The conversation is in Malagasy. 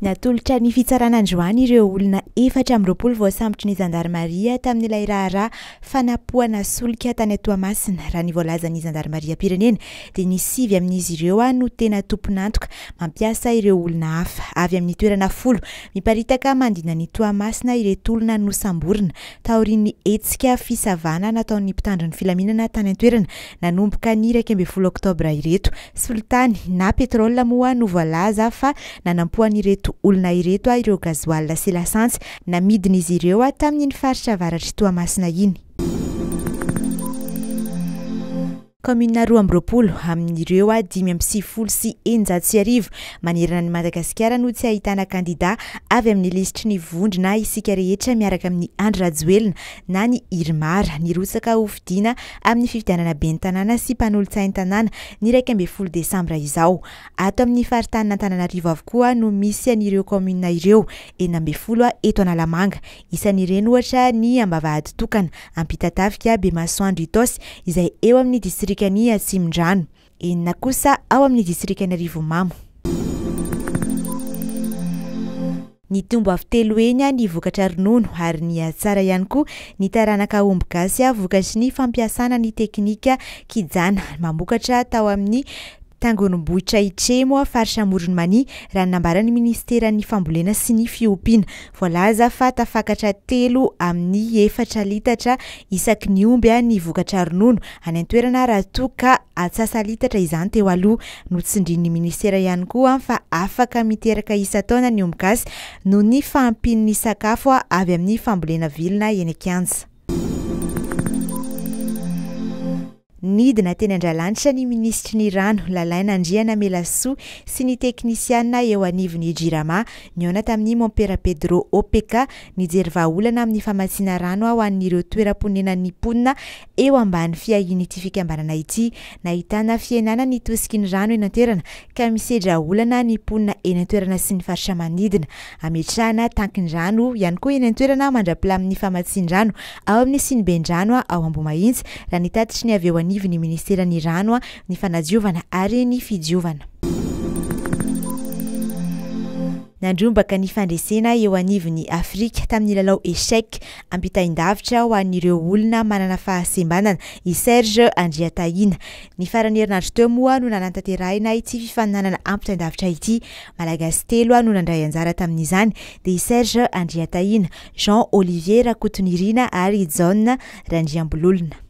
Natolotra ny fitsarana androany ireo olona 420 voasambotry ny Zandarmaria tamin'ilay raharaha fanapoana solika tany Toamasina raha ny voalazan'ny Zandarmaria pirenena dia ny 5 amin'izy ireo no tena tompon'antoka mampiasa ireo olona hafa avy amin'ny toerana 10 miparitaka mandina ny Toamasina ireto olona nosamborina taorian'ny hetsika fisavana nataon'ny mpitandron'ny filaminana tany an-toerana nanomboka ny 12 oktobra ireto. Sultany na petrol moa no voalaza fa nanampoan'ireto olona ireto ireo gazoal sy lasantsy namidin'izy ireo tamin'ny faritra avaratry Toamasina iny. Commune 20 amin'ireo 550 sy 160 manerana ny Madagasikara no tsy ahitana kandida avy amin'ny lisitry ny vondrona isika rehetra miaraka amin'ny Andry Rajoelina na ny Irmara nirotsaka ho fidina amin'ny fifidianana ben'ny tanàna sy mpanolontsain'ny tanàna ny 12 Desambra izao. Ato amin'ny faritany Antananarivo avokoa no misy an'ireo commune ireo 40 eto Analamanga. Isan'ireny ohatra ny Ambavahady Tokana, Ampitatafika, Bemasoandro Itosy izay eo amin'ny district ny Atsimondrano, enina kosa ao amin'ny distrikany Rivomamo. Ny tombo avy telo eny ny vokatra ronono ary ny atsara ihany koa ny taranaka omby gasy vokatry ny fampiasana ny teknika kijana mamokatra tao amin'ny Tangonombohitra Itremo faritra Moronmani raha nambaran'ny ministeran'ny fambolena sy ny fiompiana. Voalaza fa tafakatra 3 amin'ny 4 litatra isaky ny omby ny vokatra ronono any an-toerana raha toka atsasa litatra izany teo aloha. Notsindrin'ny ministera ihany koa fa afaka miteraka isa-taona ny omby gasy noho ny fahampian'ny sakafo avy amin'ny fambolena vilona eny Kianja. Nidina teny Andralanitra ny ministry ny rano Lalaina Andriana Melasoa sy ny teknisiana eo anivon'ny Jirama niona tamin'ny Mompera Pedro OPK nijery vahaolana amin'ny famatsiana rano ho an'ireo toeram-ponenan'ny mponina eo ambany fiahiny ity fikambanana ity. Nahitana fiainana ny tosiky ny rano eny an-toerana ka misedra olana ny mponina eny an-toerana sy ny faritra manidina. Ametrahana tankin'ny rano ihany koa eny an-toerana mandrapila amin'ny famatsian-drano ao amin'ny Sinibendrano ao Ambomahitsy raha nitatitry ny avy eo ny ministeran'ny rano ny fanadiovana ary ny fidiovana. Nandrombaka ny fandresena eo anivon'ny Afrika tamin'ny lalao échec ampitaindavitra ho an'ireo olona manana fahasembanana i Serge Andriataina. Ny farany herinandro teo moa no nanantanterahina ity fifaninanana ampitaindavitra ity. Malagasy 3 no nandray anjara tamin'izany dia i Serge Andriataina, Jean Olivier Rakotonirina ary John Randriambololona.